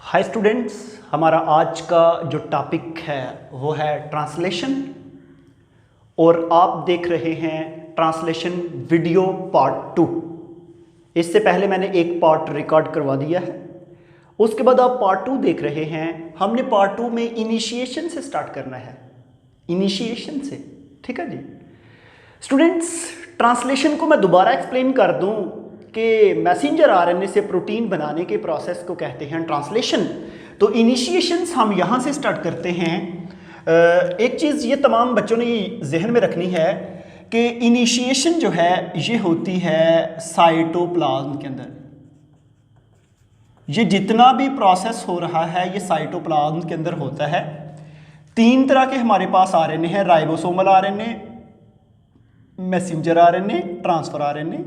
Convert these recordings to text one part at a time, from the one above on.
Hi students, हमारा आज का जो टॉपिक है वो है ट्रांसलेशन और आप देख रहे हैं ट्रांसलेशन वीडियो पार्ट 2। इससे पहले मैंने एक पार्ट रिकॉर्ड करवा दिया है, उसके बाद आप पार्ट 2 देख रहे हैं। हमने पार्ट 2 में इनिशिएशन से स्टार्ट करना है, इनिशिएशन से, ठीक है जी स्टूडेंट्स। ट्रांसलेशन को मैं दोबारा एक्सप्लेन कर दूं कि मैसेंजर आरएनए से प्रोटीन बनाने के प्रोसेस को कहते हैं ट्रांसलेशन। तो इनिशिएशंस हम यहाँ से स्टार्ट करते हैं। एक चीज़ ये तमाम बच्चों ने ये जहन में रखनी है कि इनिशिएशन जो है ये होती है साइटोप्लाज्म के अंदर। ये जितना भी प्रोसेस हो रहा है ये साइटोप्लाज्म के अंदर होता है। 3 तरह के हमारे पास आरएनए हैं, ribosomal RNA, messenger RNA, transfer RNA.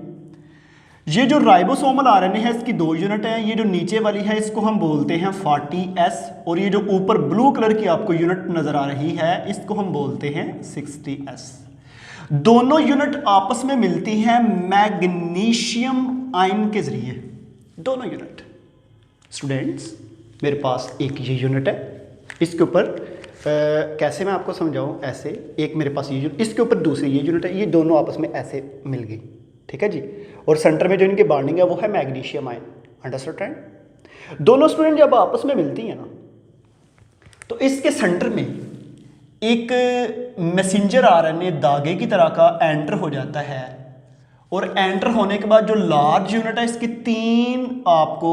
ये जो राइबोसोमल आरएनए है इसकी 2 यूनिट हैं। ये जो नीचे वाली है इसको हम बोलते हैं 40S और ये जो ऊपर ब्लू कलर की आपको यूनिट नजर आ रही है इसको हम बोलते हैं 60S। दोनों यूनिट आपस में मिलती हैं मैग्नीशियम आयन के जरिए, दोनों यूनिट। स्टूडेंट्स मेरे पास एक ये यूनिट है, इसके ऊपर कैसे मैं आपको समझाऊं, ऐसे एक मेरे पास ये यूनिट, इसके ऊपर दूसरी ये यूनिट है, ये दोनों आपस में ऐसे मिल गई, ठीक है जी। और सेंटर में जो इनकी बॉन्डिंग है वो है मैग्नीशियम आयन। अंडरस्टैंड? दोनों स्टूडेंट जब आपस में मिलती हैं ना तो इसके सेंटर में एक मैसेंजर आरएनए धागे की तरह का एंटर हो जाता है और एंटर होने के बाद जो लार्ज यूनिट है इसकी 3 आपको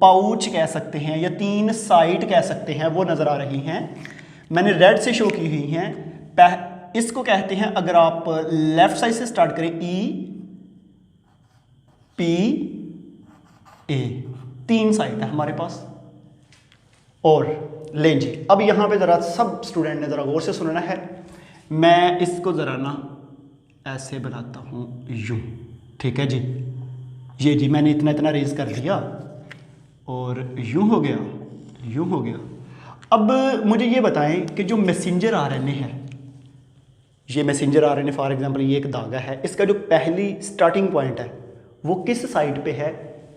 पाउच कह सकते हैं या 3 साइट कह सकते हैं वो नजर आ रही हैं। मैंने रेड से शो की हुई हैं। इसको कहते हैं, अगर आप लेफ्ट साइड से स्टार्ट करें, EPA, 3 साइट है हमारे पास। और लें जी, अब यहां पे जरा सब स्टूडेंट ने जरा गौर से सुनना है। मैं इसको जरा ना ऐसे बनाता हूं, यूं, ठीक है जी। ये जी मैंने इतना इतना रेज कर दिया और यूं हो गया, यूं हो गया। अब मुझे ये बताएं कि जो मैसेंजर आरएनए है, ये मैसेंजर आरएनए फॉर एग्जांपल ये एक धागा है, इसका जो पहली स्टार्टिंग पॉइंट है वो किस साइड पे है?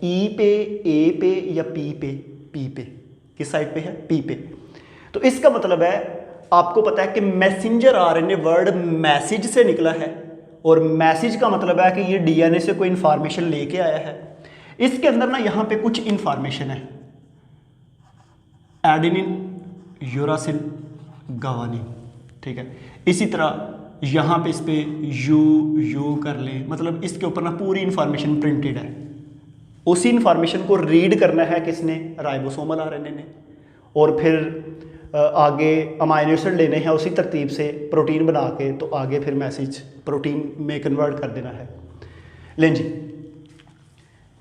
ई पे, ए पे या पी पे? पी पे। किस साइड पे है? पी पे। तो इसका मतलब है, आपको पता है कि मैसेंजर आरएनए वर्ड मैसेज से निकला है और मैसेज का मतलब है कि ये डीएनए से कोई इंफॉर्मेशन लेके आया है। इसके अंदर ना यहाँ पे कुछ इंफॉर्मेशन है, एडेनिन, यूरासिल, गवानिन, ठीक है। इसी तरह यहाँ पे इस पे यू कर लें, मतलब इसके ऊपर ना पूरी इंफॉर्मेशन प्रिंटेड है। उसी इंफॉर्मेशन को रीड करना है किसने? राइबोसोमल आरएनए ने। और फिर आगे अमाइनो एसिड लेने हैं उसी तरतीब से प्रोटीन बना के, तो आगे फिर मैसेज प्रोटीन में कन्वर्ट कर देना है। लें जी,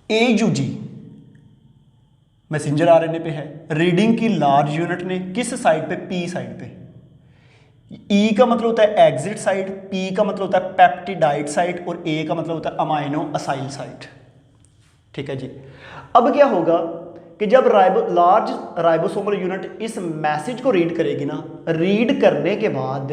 AUG मैसेंजर आरएनए पे है, रीडिंग की लार्ज यूनिट ने किस साइड पे? पी साइड पे। ई का मतलब होता है एग्जिट साइड, पी का मतलब होता है पेप्टिडाइड साइड और ए का मतलब होता है अमाइनो असाइल साइड, ठीक है जी। अब क्या होगा कि जब लार्ज राइबोसोमल यूनिट इस मैसेज को रीड करेगी ना, रीड करने के बाद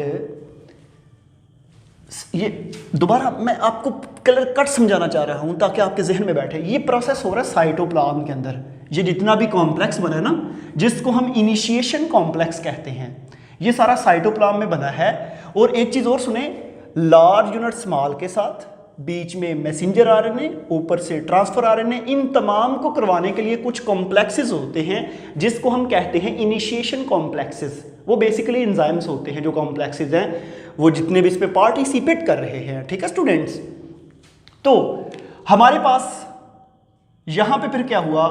ये दोबारा मैं आपको कलर कट समझाना चाह रहा हूं ताकि आपके जहन में बैठे। ये प्रोसेस हो रहा है साइटोप्लाज्म के अंदर। ये जितना भी कॉम्प्लेक्स बना है ना, जिसको हम इनिशिएशन कॉम्प्लेक्स कहते हैं, ये सारा साइटोप्लाज्म में बना है। और एक चीज और सुने, लार्ज यूनिट स्मॉल के साथ, बीच में मैसेंजर आरएनए, ऊपर से ट्रांसफर आरएनए, इन तमाम को करवाने के लिए कुछ कॉम्प्लेक्सेस होते हैं जिसको हम कहते हैं इनिशिएशन कॉम्प्लेक्सेस। वो बेसिकली एंजाइम्स होते हैं जो कॉम्प्लेक्सेस हैं, वो जितने भी इस पे पार्टिसिपेट कर रहे हैं, ठीक है स्टूडेंट्स। तो हमारे पास यहां पे फिर क्या हुआ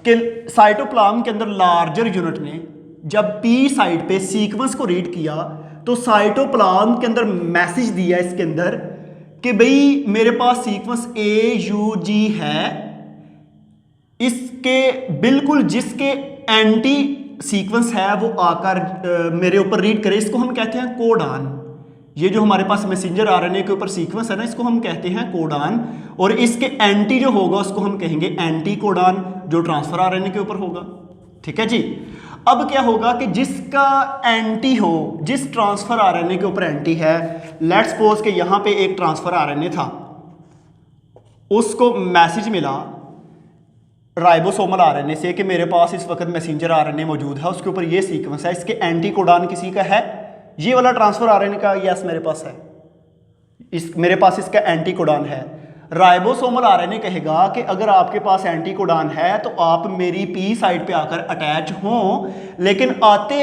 कि साइटोप्लाज्म के अंदर लार्जर यूनिट ने जब पी साइड पे सीक्वेंस को रीड किया तो साइटोप्लाज्म के अंदर मैसेज दिया इसके अंदर कि भाई मेरे पास सीक्वेंस AUG है, इसके बिल्कुल जिसके एंटी सीक्वेंस है वो आकर मेरे ऊपर रीड करे, इसको हम कहते हैं कोडान। ये जो हमारे पास मैसेंजर आरएनए के ऊपर सीक्वेंस है ना, इसको हम कहते हैं कोडान। और इसके एंटी जो होगा उसको हम कहेंगे एंटी कोडान, जो ट्रांसफर आरएनए के ऊपर होगा, ठीक है जी। अब क्या होगा कि जिसका एंटी हो, जिस ट्रांसफर आरएनए के ऊपर एंटी है, लेट्स सपोज कि यहां पे एक ट्रांसफर आरएनए था, उसको मैसेज मिला राइबोसोमल आरएनए से कि मेरे पास इस वक्त मैसेंजर आरएनए मौजूद है, उसके ऊपर ये सीक्वेंस है, इसके एंटी कोडान किसी का है, ये वाला ट्रांसफर आरएनए का, यस मेरे पास है, मेरे पास इसका एंटी कोडान है। राइबोसोमल आरएनए कहेगा कि अगर आपके पास एंटी कोडान है तो आप मेरी पी साइड पे आकर अटैच हों, लेकिन आते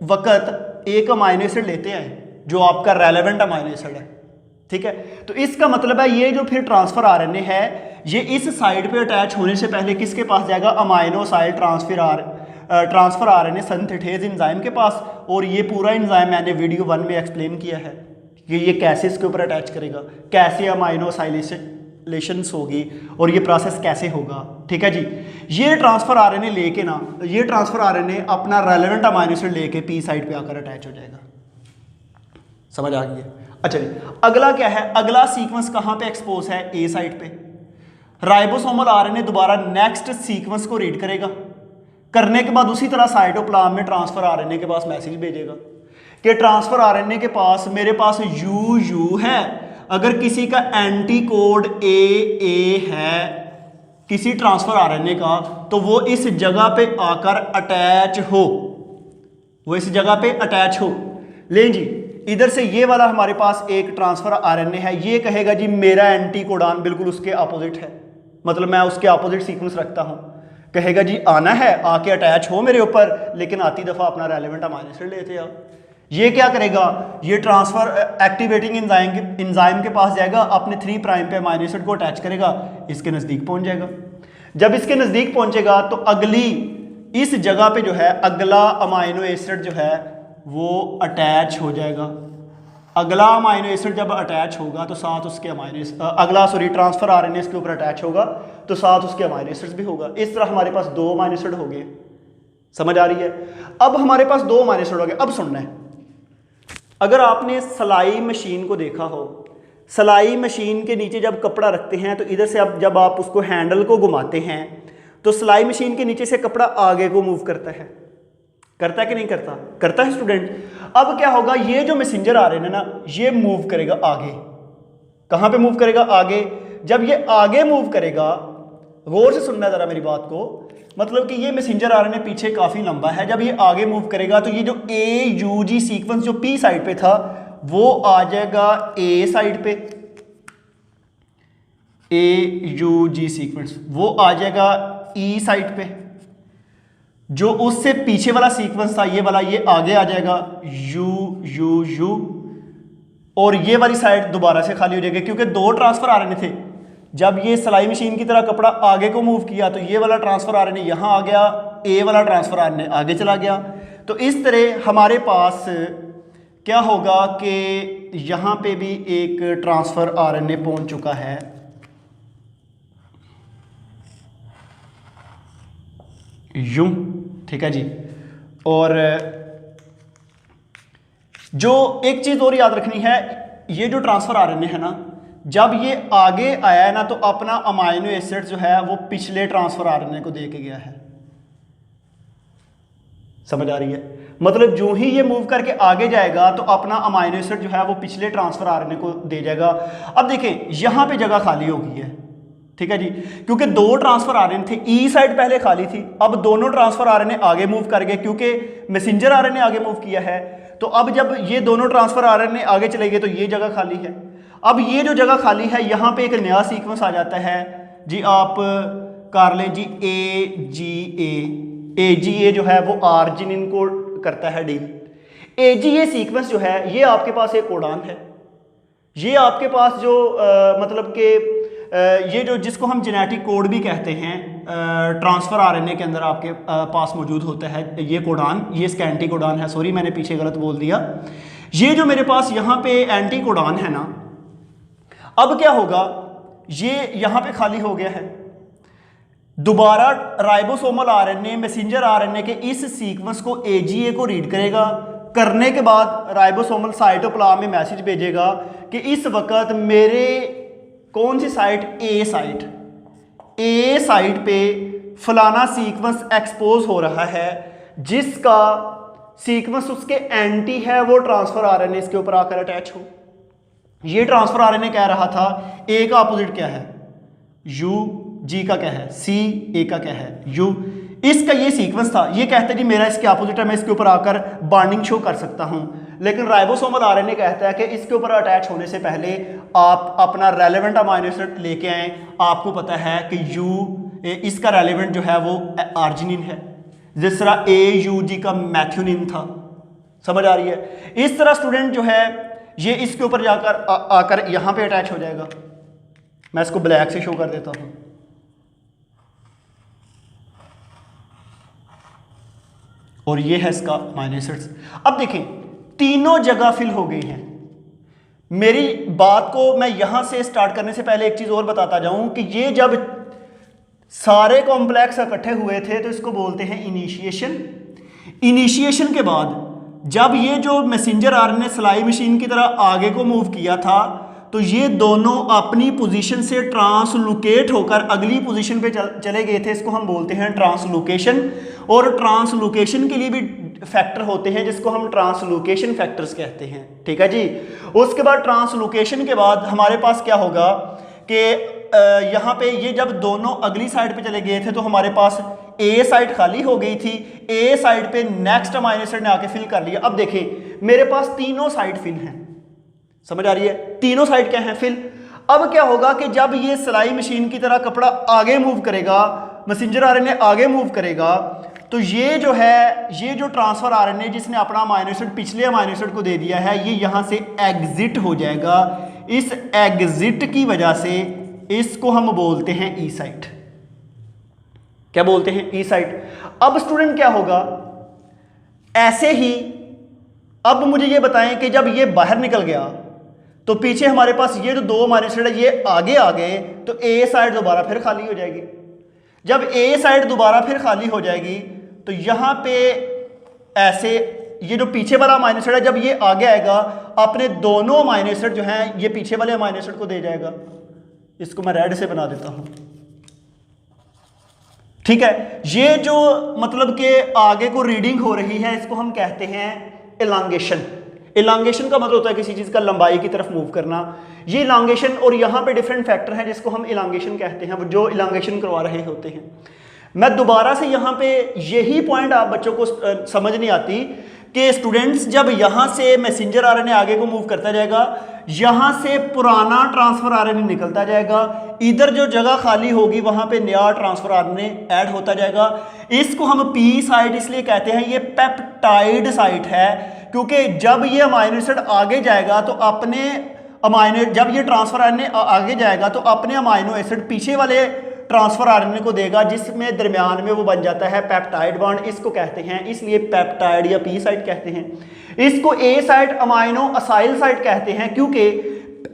वक्त एक अमाइनो एसिड लेते आए जो आपका रेलेवेंट अमाइनो एसिड है, ठीक है। तो इसका मतलब है ये जो फिर ट्रांसफर आरएनए है ये इस साइड पे अटैच होने से पहले किसके पास जाएगा, अमाइनोसाइड ट्रांसफर आरएनए सिंथेटेज एंजाइम के पास। और ये पूरा एंजाइम मैंने वीडियो 1 में एक्सप्लेन किया है कि ये कैसे इसके ऊपर अटैच करेगा, कैसे अमाइनोसाइलेशंस होगी और ये प्रोसेस कैसे होगा, ठीक है जी। ये ट्रांसफर आरएनए लेके ना, ये ट्रांसफर आरएनए अपना रेलेवेंट अमाइनो एसिड लेके पी साइड पे आकर अटैच हो जाएगा, समझ आ गई है। अच्छा जी, अगला क्या है, अगला सीक्वेंस कहां पे एक्सपोज है, ए साइड पे। राइबोसोमल आरएनए दोबारा नेक्स्ट सीक्वेंस को रीड करेगा, करने के बाद उसी तरह साइटोप्लाज्म में ट्रांसफर आरएनए के पास मैसेज भेजेगा कि ट्रांसफर आरएनए के पास मेरे पास यू है, अगर किसी का एंटी कोड ए है किसी ट्रांसफर आरएनए का तो वो इस जगह पे आकर अटैच हो, वो इस जगह पे अटैच हो। ले जी, इधर से ये वाला हमारे पास एक ट्रांसफर आरएनए है, ये कहेगा जी मेरा एंटी कोडान बिल्कुल उसके अपोजिट है, मतलब मैं उसके अपोजिट सीक्वेंस रखता हूं, कहेगा जी आना है, आके अटैच हो मेरे ऊपर, लेकिन आती दफा अपना रेलेवेंट अमाइनो एसिड लेते आओ। ये क्या करेगा, ये ट्रांसफर एक्टिवेटिंग एंजाइम के पास जाएगा, अपने 3 प्राइम पे अमाइनो एसिड को अटैच करेगा, इसके नज़दीक पहुंच जाएगा। जब इसके नज़दीक पहुंचेगा तो अगली इस जगह पे जो है अगला अमाइनो एसिड जो है वो अटैच हो जाएगा। अगला अमाइनो एसिड जब अटैच होगा तो साथ उसके ट्रांसफर आरएनए इसके ऊपर अटैच होगा तो साथ उसके अमाइनो एसिड्स भी होगा। इस तरह हमारे पास 2 अमाइनो एसिड हो गए, समझ आ रही है। अब हमारे पास 2 अमाइनो एसिड हो गए। अब सुनना है, अगर आपने सिलाई मशीन को देखा हो, सिलाई मशीन के नीचे जब कपड़ा रखते हैं तो इधर से अब जब आप उसको हैंडल को घुमाते हैं तो सिलाई मशीन के नीचे से कपड़ा आगे को मूव करता है कि नहीं करता? करता है स्टूडेंट। अब क्या होगा, ये जो मैसेंजर आ रहे हैं ना, ये मूव करेगा आगे। कहां पे मूव करेगा? आगे। जब ये आगे मूव करेगा, गौर से सुनना जरा मेरी बात को, मतलब कि ये मैसेंजर आरएनए पीछे काफी लंबा है, जब ये आगे मूव करेगा तो ये जो AUG सीक्वेंस जो पी साइड पे था वो आ जाएगा ए साइड पे, AUG सीक्वेंस वो आ जाएगा ई साइड पे। जो उससे पीछे वाला सीक्वेंस था ये वाला, ये आगे आ जाएगा U, और ये वाली साइड दोबारा से खाली हो जाएगी क्योंकि 2 ट्रांसफर आरएनए थे। जब ये सिलाई मशीन की तरह कपड़ा आगे को मूव किया तो ये वाला ट्रांसफर आरएनए यहां आ गया, ए वाला ट्रांसफर आरएनए आगे चला गया। तो इस तरह हमारे पास क्या होगा कि यहां पे भी एक ट्रांसफर आरएनए पहुंच चुका है, यूं, ठीक है जी। और जो एक चीज और याद रखनी है, ये जो ट्रांसफर आरएनए है ना, जब ये आगे आया है ना तो अपना अमाइनो एसिड जो है वो पिछले ट्रांसफर आरएनए को दे के गया है, समझ आ रही है। मतलब जो ही ये मूव करके आगे जाएगा तो अपना अमाइनो एसिड जो है वो पिछले ट्रांसफर आरएनए को दे जाएगा। अब देखें यहां पे जगह खाली हो गई है, ठीक है जी, क्योंकि 2 ट्रांसफर आरएनए थे, ई साइड पहले खाली थी, अब दोनों ट्रांसफर आरएनए आगे मूव कर गए क्योंकि मैसेंजर आरएनए आगे मूव किया है। तो अब जब ये दोनों ट्रांसफर आरएनए आगे चले गए तो ये जगह खाली है। अब ये जो जगह खाली है यहां पे एक नया सीक्वेंस आ जाता है जी, आप कर लें जी AGA जो है वो आर्जिनिन को करता है डील। AGA सीक्वेंस जो है ये आपके पास एक कोडान है, ये आपके पास जो मतलब कि ये जो जिसको हम जेनेटिक कोड भी कहते हैं, ट्रांसफर आरएनए के अंदर आपके पास मौजूद होता है ये कोडान, ये इसका एंटी कोडान है, सॉरी मैंने पीछे गलत बोल दिया। ये जो मेरे पास यहाँ पे एंटी कोडान है ना, अब क्या होगा, ये यहां पे खाली हो गया है, दोबारा राइबोसोमल आरएनए मैसेंजर आरएनए के इस सीक्वेंस को AGA को रीड करेगा, करने के बाद राइबोसोमल साइटोप्लाज्म में मैसेज भेजेगा कि इस वक्त मेरे कौन सी साइट, ए साइट पे फलाना सीक्वेंस एक्सपोज हो रहा है, जिसका सीक्वेंस उसके एंटी है वो ट्रांसफर आरएनए इसके ऊपर आकर अटैच हो। ये ट्रांसफर आरएनए कह रहा था ए का अपोजिट क्या है, U, जी का क्या है सी, ए का क्या है यू। इसका ये सीक्वेंस था, ये कहते हैं जी मेरा इसके अपोजिट है, मैं इसके ऊपर आकर बॉन्डिंग शो कर सकता हूं। लेकिन राइबोसोमल आरएनए कहता है कि इसके ऊपर अटैच होने से पहले आप अपना रेलेवेंट अमाइनो एसिड लेके आए। आपको पता है कि यू इसका रेलेवेंट जो है वो आर्जिनिन है, जिस तरह AUG का मैथ्यूनिन था। समझ आ रही है? इस तरह स्टूडेंट जो है ये इसके ऊपर जाकर आकर यहां पे अटैच हो जाएगा। मैं इसको ब्लैक से शो कर देता हूं। और ये है इसका अमाइनो एसिड्स। अब देखें तीनों जगह फिल हो गई हैं। मेरी बात को मैं यहां से स्टार्ट करने से पहले एक चीज और बताता जाऊं कि ये जब सारे कॉम्प्लेक्स इकट्ठे हुए थे तो इसको बोलते हैं इनिशिएशन। इनिशिएशन के बाद जब ये जो मैसेंजर आरएनए सिलाई मशीन की तरह आगे को मूव किया था तो ये दोनों अपनी पोजीशन से ट्रांसलोकेट होकर अगली पोजीशन पे चले गए थे। इसको हम बोलते हैं ट्रांसलोकेशन। और ट्रांसलोकेशन के लिए भी फैक्टर होते हैं जिसको हम ट्रांसलोकेशन फैक्टर्स कहते हैं। ठीक है जी। उसके बाद ट्रांसलोकेशन के बाद हमारे पास क्या होगा कि यहाँ पे ये जब दोनों अगली साइड पे चले गए थे तो हमारे पास ए साइड खाली हो गई थी। ए साइड पे नेक्स्ट अमाइनो एसिड ने आके फिल कर लिया। अब देखें मेरे पास तीनों साइड फिल हैं। समझ आ रही है? तीनों साइड क्या है फिल। अब क्या होगा कि जब ये सिलाई मशीन की तरह कपड़ा आगे मूव करेगा, मैसेंजर आरएनए आगे मूव करेगा, तो ये जो है ये जो ट्रांसफर आरएनए जिसने अपना अमाइनो एसिड पिछले अमाइनो एसिड को दे दिया है ये यहां से एग्जिट हो जाएगा। इस एग्जिट की वजह से इसको हम बोलते हैं ई साइट। क्या बोलते हैं? ई साइट। अब स्टूडेंट क्या होगा, ऐसे ही अब मुझे ये बताएं कि जब ये बाहर निकल गया तो पीछे हमारे पास ये जो दो अमाइनो एसिड है ये आगे आ गए तो ए साइड दोबारा फिर खाली हो जाएगी। जब ए साइड दोबारा फिर खाली हो जाएगी तो यहां पे ऐसे ये जो पीछे वाला अमाइनो एसिड है जब ये आगे आएगा अपने दोनों अमाइनो एसिड जो हैं ये पीछे वाले अमाइनो एसिड को दे जाएगा। इसको मैं रेड से बना देता हूं। ठीक है। ये जो मतलब कि आगे को रीडिंग हो रही है इसको हम कहते हैं इलांगेशन। इलांगेशन का मतलब होता है किसी चीज का लंबाई की तरफ मूव करना। ये इलांगेशन और यहां पे डिफरेंट फैक्टर हैं जिसको हम इलांगेशन कहते हैं, जो इलांगेशन करवा रहे होते हैं। मैं दोबारा से यहां पे यही पॉइंट आप बच्चों को समझ नहीं आती कि स्टूडेंट्स जब यहां से मैसेंजर आरएनए आगे को मूव करता जाएगा यहां से पुराना ट्रांसफर आरएनए निकलता जाएगा, इधर जो जगह खाली होगी वहां पे नया ट्रांसफर आरएनए ऐड होता जाएगा। इसको हम पी साइट इसलिए कहते हैं, ये पेप्टाइड साइट है क्योंकि जब ये अमाइनो एसिड आगे जाएगा तो अपने अमाइनो जब ये ट्रांसफर आरएनए आगे जाएगा तो अपने अमाइनो एसिड पीछे वाले ट्रांसफर आरएनए को देगा जिसमें दरमियान में वो बन जाता है पेप्टाइड बॉन्ड। इसको कहते हैं इसलिए पेप्टाइड या पी साइट कहते हैं। इसको ए साइट अमाइनो असाइल साइट कहते हैं क्योंकि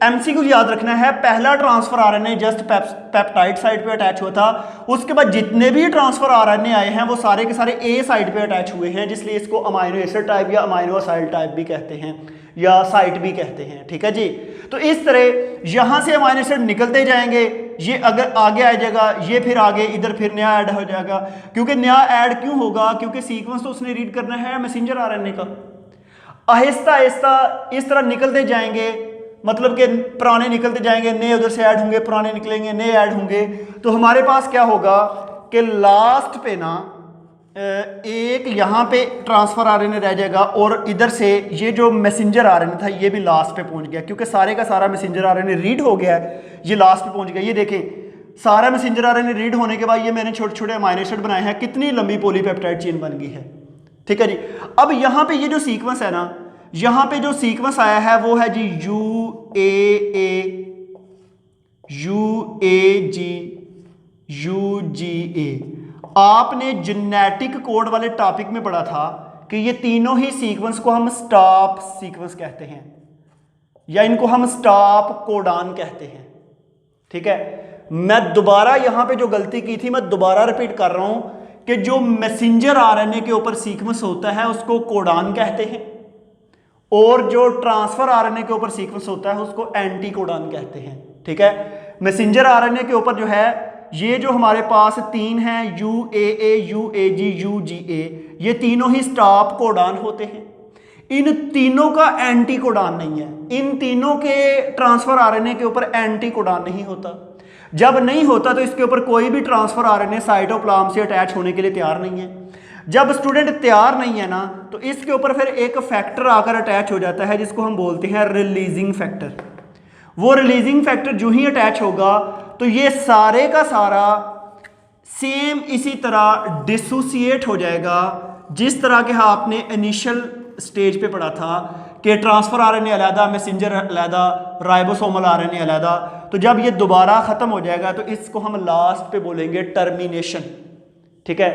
एमसीक्यू याद रखना है पहला transfer RNA just peptide site पे अटैच हुआ था, उसके बाद जितने भी ट्रांसफर आरएनए आए हैं वो सारे के सारे ए साइट पे अटैच हुए हैं, जिसलिए इसको अमाइनो एसिड टाइप या अमाइनो असाइल टाइप भी कहते हैं या साइट भी कहते हैं। ठीक है जी। तो इस तरह यहां से अमाइनो एसिड निकलते जाएंगे, ये अगर आगे आ जाएगा ये फिर आगे इधर फिर नया ऐड हो जाएगा। क्योंकि नया ऐड क्यों होगा? क्योंकि सीक्वेंस तो उसने रीड करना है मैसेंजर आरएनए का। आहिस्ता आहिस्ता इस तरह निकलते जाएंगे, मतलब कि पुराने निकलते जाएंगे, नए उधर से ऐड होंगे, पुराने निकलेंगे, नए ऐड होंगे। तो हमारे पास क्या होगा कि लास्ट पे ना एक यहाँ पे ट्रांसफर आरएनए रह जाएगा और इधर से ये जो मैसेंजर आरएनए था ये भी लास्ट पे पहुंच गया क्योंकि सारे का सारा मैसेंजर आरएनए रीड हो गया है, ये लास्ट पे पहुंच गया। ये देखें सारा मैसेंजर आरएनए रीड होने के बाद ये मैंने छोटे छोटे अमाइनो एसिड बनाए हैं, कितनी लंबी पॉलीपेप्टाइड चेन बन गई है। ठीक है जी। अब यहाँ पे ये जो सीक्वेंस है ना, यहाँ पे जो सीक्वेंस आया है वो है जी UAG आपने जेनेटिक कोड वाले टॉपिक में पढ़ा था कि ये तीनों ही सीक्वेंस को हम स्टॉप सीक्वेंस कहते हैं या इनको हम स्टॉप कोडान कहते हैं। ठीक है। मैं दोबारा यहां पे जो गलती की थी मैं दोबारा रिपीट कर रहा हूं कि जो मैसेंजर आरएनए के ऊपर सीक्वेंस होता है उसको कोडान कहते हैं और जो ट्रांसफर आरएनए के ऊपर सीक्वेंस होता है उसको एंटी कोडान कहते हैं। ठीक है। मैसेंजर आरएनए के ऊपर जो है ये जो हमारे पास तीन हैं UAA, UAG, UGA, ये तीनों ही स्टॉप कोडान होते हैं। इन तीनों का एंटी कोडान नहीं है, इन तीनों के ट्रांसफर आरएनए के ऊपर एंटी कोडान नहीं होता। जब नहीं होता तो इसके ऊपर कोई भी ट्रांसफर आरएनए साइटोप्लाज्म से अटैच होने के लिए तैयार नहीं है। जब स्टूडेंट तैयार नहीं है ना, तो इसके ऊपर फिर एक फैक्टर आकर अटैच हो जाता है जिसको हम बोलते हैं रिलीजिंग फैक्टर। वो रिलीजिंग फैक्टर जो ही अटैच होगा तो ये सारे का सारा सेम इसी तरह डिसोसिएट हो जाएगा, जिस तरह के आपने इनिशियल स्टेज पे पढ़ा था कि ट्रांसफर आरएनए अलग, मैसेंजर अलग, राइबोसोमल आरएनए अलग। तो जब ये दोबारा ख़त्म हो जाएगा तो इसको हम लास्ट पे बोलेंगे टर्मिनेशन। ठीक है,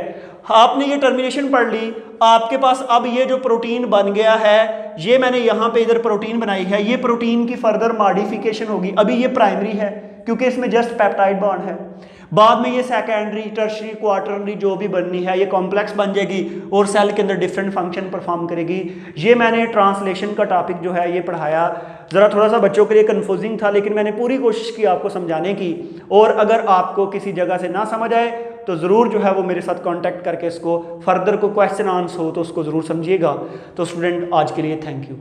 आपने ये टर्मिनेशन पढ़ ली, आपके पास अब ये जो प्रोटीन बन गया है, ये मैंने यहाँ पे इधर प्रोटीन बनाई है, ये प्रोटीन की फर्दर मॉडिफिकेशन होगी। अभी ये प्राइमरी है क्योंकि इसमें जस्ट पेप्टाइड बॉन्ड है, बाद में ये सेकेंडरी, टर्शरी, क्वार्टरनरी जो भी बननी है ये कॉम्प्लेक्स बन जाएगी और सेल के अंदर डिफरेंट फंक्शन परफॉर्म करेगी। ये मैंने ट्रांसलेशन का टॉपिक जो है ये पढ़ाया, ज़रा थोड़ा सा बच्चों के लिए कंफ्यूजिंग था, लेकिन मैंने पूरी कोशिश की आपको समझाने की। और अगर आपको किसी जगह से ना समझ आए तो ज़रूर जो है वो मेरे साथ कांटेक्ट करके इसको फर्दर को क्वेश्चन आंसर हो तो उसको ज़रूर समझिएगा। तो स्टूडेंट आज के लिए थैंक यू।